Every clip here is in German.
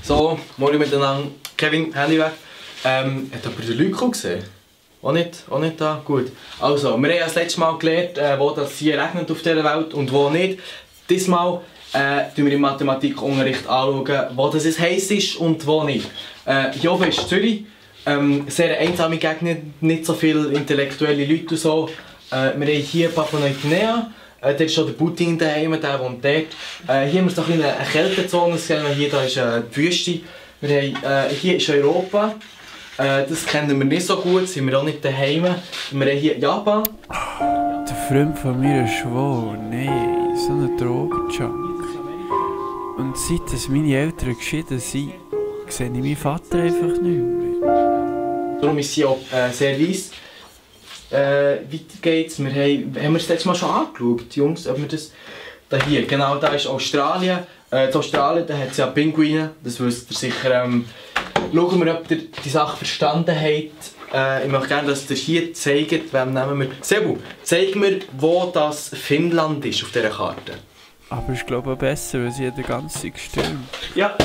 So, morgen miteinander. Kevin, Handy weg. Hat jemand den Lyko gesehen? Auch nicht da? Gut. Also, wir haben das letzte Mal gelernt, wo das hier regnet auf dieser Welt und wo nicht. Diesmal schauen wir im Mathematikunterricht an, wo das heiß ist und wo nicht. Hier oben ist Zürich. Sehr einsame Gegend, nicht so viele intellektuelle Leute und so. Wir haben hier Papua-Neuguinea. Dort ist schon der Putin daheim, der wohnt dort. Hier haben wir so eine Kältezone, hier da ist die Wüste. Wir haben, hier ist Europa. Das kennen wir nicht so gut, sind wir auch nicht daheim. Wir haben hier Japan. Der Freund von mir ist schwul, nein, so ein Drogenjunk. Und seit dass meine Eltern geschieden sind, sehe ich meinen Vater einfach nicht mehr. Darum ist sie auch sehr weiss. Weiter geht's. Wir haben wir das letzte Mal schon angeschaut, Jungs, ob wir das... Da hier, genau, da ist Australien. In Australien da hat es ja Pinguine, das wisst ihr sicher. Schauen wir, ob ihr die Sache verstanden habt. Ich möchte gerne, dass ihr hier zeigt, wem nehmen wir... Sebu, zeig mir, wo das Finnland ist auf dieser Karte. Aber ich glaube auch besser, weil sie den ganzen Tag stürmt. Ja,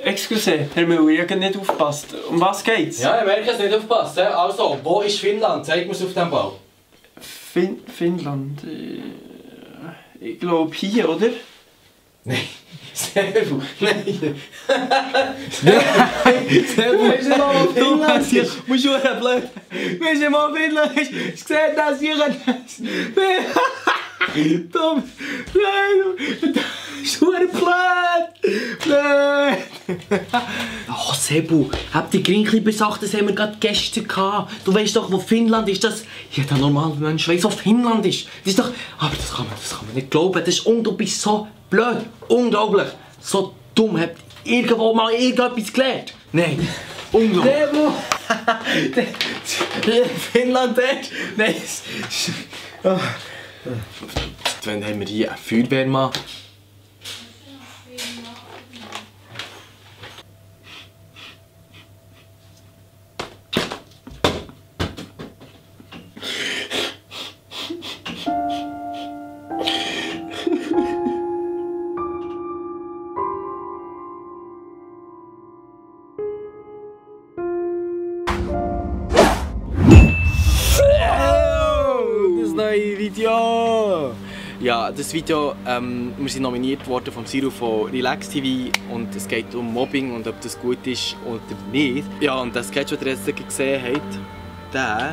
excuse, Herr Müller, ich habe nicht aufgepasst. Um was geht's? Ja, ich merke es nicht aufgepasst. Also, wo ist Finnland? Zeig mir es auf dem Ball. Finnland... ich glaube hier, oder? Nein. Sebu, nein. Sebu, ist nicht mal Finnland. Du musst schon blöd. Du bist mal Finnland. Ich sehe das hier. Tom, nein, du bist blöd. Oh, Sebu, hab die Grinkli besagt, das haben wir gerade gestern gehabt. Du weißt doch, wo Finnland ist. Das... Jeder normale Mensch weiss, wo Finnland ist. Das ist doch... Aber das kann man nicht glauben. Das ist du bist so blöd. Unglaublich. So dumm. Habt ihr irgendwo mal irgendetwas gelernt? Nein. Unglaublich. Sebu! Finnland dort? Nein. Dann haben wir hier einen Feuerwehrmann. Das neue Video! Ja, das Video, wir sind nominiert worden vom Siro von Relax TV und es geht um Mobbing und ob das gut ist oder nicht. Ja, und das Sketch, das ihr jetzt gesehen habt,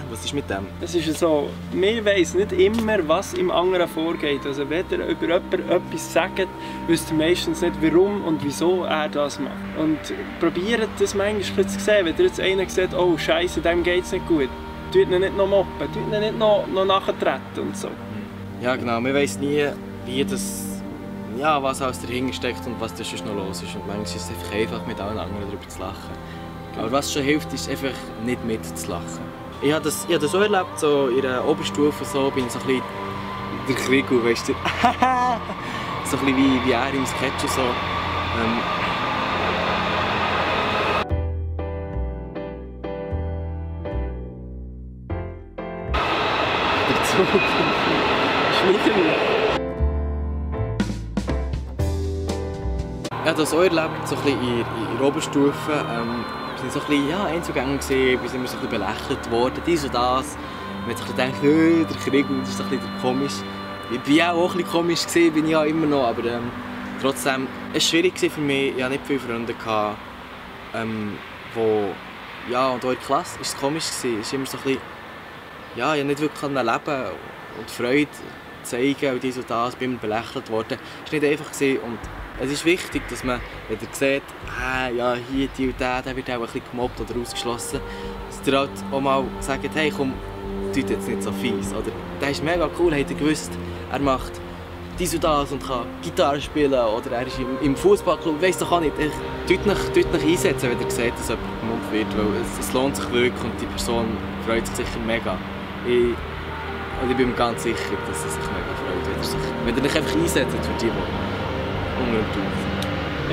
was ist mit dem? Es ist so, wir weiss nicht immer, was im anderen vorgeht. Also wenn ihr über jemanden etwas sagt, wisst ihr meistens nicht, warum und wieso er das macht. Und probiert das manchmal zu sehen, wenn ihr jetzt einen sagt, oh Scheiße, dem geht es nicht gut. Tut ihn nicht noch mobben, tut ihn nicht noch nachtreten und so. Ja genau, man weiss nie, wie das, ja, was alles dahinter steckt und was da sonst noch los ist. Und manchmal ist es einfach mit allen anderen darüber zu lachen. Aber was schon hilft, ist einfach nicht mitzulachen. Ich habe das so erlebt, so in der Oberstufe so, bin ich so ein bisschen der Kriegel, weißt du. So ein bisschen wie er im Sketch und so. Ich habe das auch erlebt, so ein bisschen in der Oberstufe. Wir waren so ein bisschen, ja, Einzugänge gesehen, wir sind so ein bisschen belächelt worden, dies und das. Man hat sich gedacht, der Krieg, das ist so ein bisschen komisch. Ich war auch ein bisschen komisch, bin ich ja immer noch, aber trotzdem, es war schwierig für mich. Ich hatte nicht viele Freunde, ja, und auch in der Klasse war es komisch. Es war immer so ein bisschen, ja, ich konnte nicht wirklich leben und Freude zeigen und dies und das, bin immer belächelt worden. Es war nicht einfach und es ist wichtig, dass man, wenn ihr seht, ja, hier die und der wird auch ein bisschen gemobbt oder ausgeschlossen, dass ihr halt auch mal sagt, hey komm, tut jetzt nicht so fies. Oder der ist mega cool, habt ihr gewusst, er macht dies und das und kann Gitarre spielen oder er ist im Fußballclub, weiss doch auch nicht. Tut euch einsetzen, wenn ihr seht, dass jemand gemobbt wird, weil es lohnt sich wirklich und die Person freut sich sicher mega. Und ich bin mir ganz sicher, dass es sich mega freut, wenn ihr euch einfach einsetzt für die, die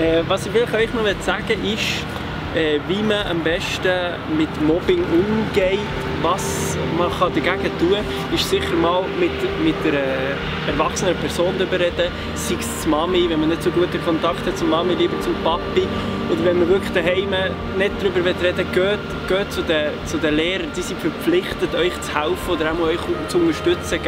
unten. Was ich vielleicht euch noch sagen will, ist, wie man am besten mit Mobbing umgeht, was man dagegen tun kann, ist sicher mal mit einer erwachsenen Person darüber reden, sei es zur Mami, wenn man nicht so guten Kontakt hat zur Mami, lieber zum Papi. Oder wenn man wirklich daheim nicht darüber reden will, geht zu den Lehrern, die sind verpflichtet, euch zu helfen oder auch euch zu unterstützen.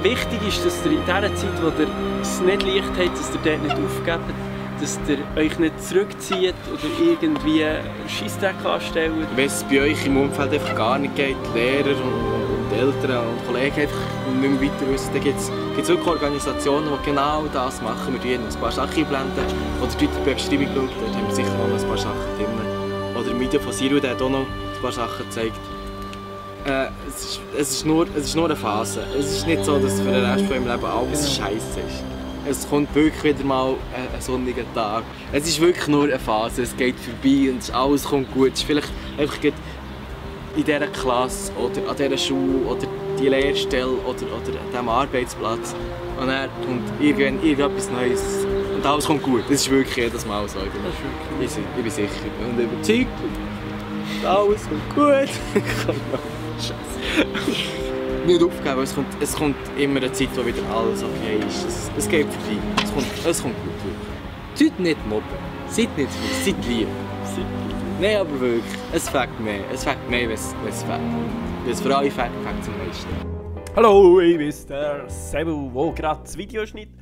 Wichtig ist, dass ihr in dieser Zeit, wo ihr es nicht leicht habt, dass ihr dort nicht aufgebt, dass ihr euch nicht zurückzieht oder irgendwie Scheissdreck anstellt. Wenn es bei euch im Umfeld einfach gar nicht geht, Lehrer und Eltern und Kollegen einfach nicht mehr weiter wissen, dann gibt es wirklich Organisationen, die genau das machen. Wir blenden ein paar Sachen einblenden. Oder die Beschreibung schaut, dort haben wir sicher noch ein paar Sachen drin. Oder der Video von Siru, der hat auch noch ein paar Sachen gezeigt. Es ist nur eine Phase. Es ist nicht so, dass für den Rest von eurem Leben alles scheiße ist. Es kommt wirklich wieder mal ein sonniger Tag. Es ist wirklich nur eine Phase, es geht vorbei und alles kommt gut. Es ist vielleicht einfach in dieser Klasse oder an dieser Schule oder die Lehrstelle oder an diesem Arbeitsplatz. Und dann kommt irgendwann irgendetwas Neues und alles kommt gut. Das ist wirklich jedes Mal so. Ich bin sicher und überzeugt. Alles kommt gut. Nicht aufgeben, es kommt immer eine Zeit, wo wieder alles okay ist. Es geht vorbei. Es kommt gut durch. Seid nicht mobben. Seid nicht fies. Seid lieb. Nein, aber wirklich. Es fängt mehr. Es fängt mehr, wenn es fängt. Wenn es für alle fängt, fängt es am meisten. Hallo, ich bin der Sebu, der gerade das Video schneidet.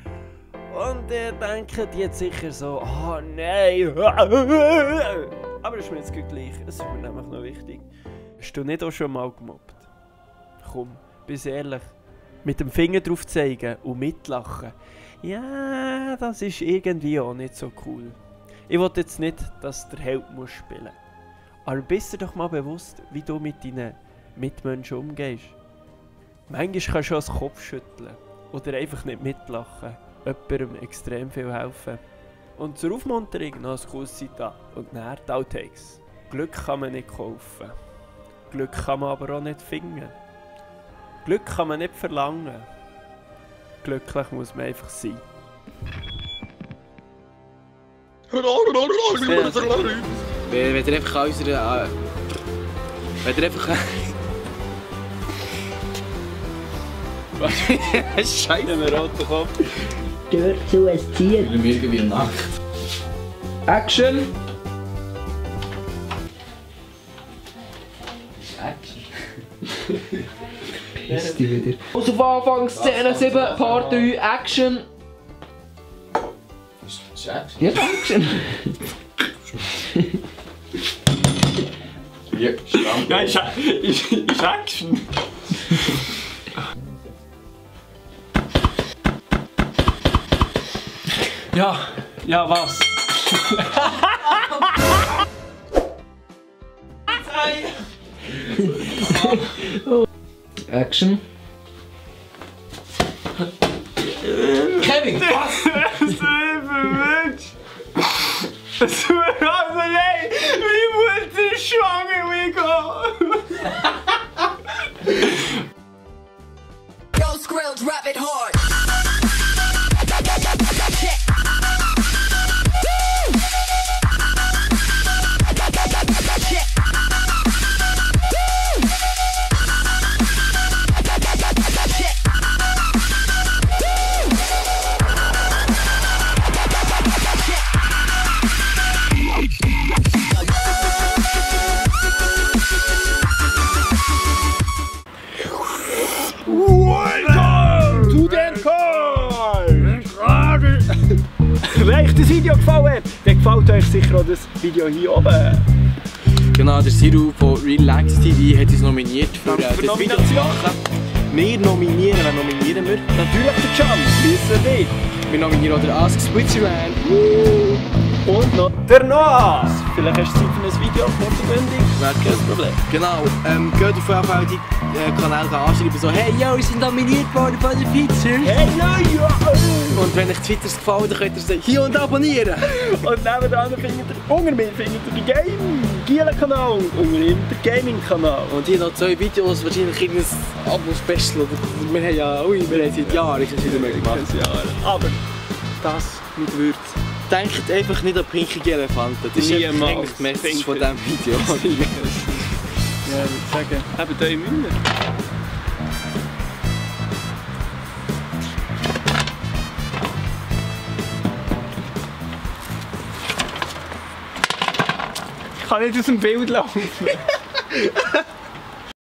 Und ihr denkt jetzt sicher so, oh nein. Aber das ist mir jetzt gleich. Es ist mir nämlich noch wichtig. Hast du nicht auch schon mal gemobbt? Komm, bist ehrlich. Mit dem Finger drauf zeigen und mitlachen. Ja, das ist irgendwie auch nicht so cool. Ich will jetzt nicht, dass der Held muss spielen. Aber bist dir doch mal bewusst, wie du mit deinen Mitmenschen umgehst. Manchmal kannst du auch den Kopf schütteln oder einfach nicht mitlachen. Jemandem extrem viel helfen. Und zur Aufmunterung noch ein cooles Zitat und dann die Outtakes. Glück kann man nicht kaufen. Glück kann man aber auch nicht finden. Glück kann man nicht verlangen. Glücklich muss man einfach sein. Wenn ihr einfach an unserer... Wenn ihr einfach... Was? Scheiße! Einen roten Kopf. Gehört zu ein Tier. Ich bin irgendwie nackt. Action! Action? Ist die wieder. Aus auf Anfang Szene 7, Part 3, Action! Ist Action? Ja, Action! Ja, Stamm. Ja, ist Action! Ja, was? Action! Kevin, was? Es tut mir also leid, meine Mutter ist schwanger, Migo! Yo, Skrills, rap it hard. Welcome to the car! Wenn euch das Video gefallen hat, dann gefällt euch sicher auch das Video hier oben. Genau, der Siru von Relax TV hat uns nominiert für Danke für das Video zu Nomination. machen. Wir nominieren, wen nominieren wir? Natürlich der Jump, wissen wir. Wir nominieren auch den Ask Switzerland. Und noch der Noah. Vielleicht hast du Zeit für ein Video, kurzbündig. Wäre kein Problem. Genau, geht auf jeden Fall die Kanäle anschreiben, so «Hey, yo, wir sind nominiert worden von den Features!» Hey, ja! Und wenn euch die Features gefallen, dann könnt ihr sie hier und abonnieren. Und nebenan findet ihr, unter mir findet ihr den Game-Gielen-Kanal und unter ihm den Gaming-Kanal. Und hier noch 2 Videos, wahrscheinlich irgendein Abo-Special. Wir haben ja, wir haben seit Jahren das wieder mehr gemacht. Aber das mit Würze. denkt einfach nicht an pinkige Elefanten. Das ist Niemals. eigentlich die Message von diesem Video. Ja, ich würde sagen, habt eure Mühe. Ich kann nicht aus dem Bild laufen.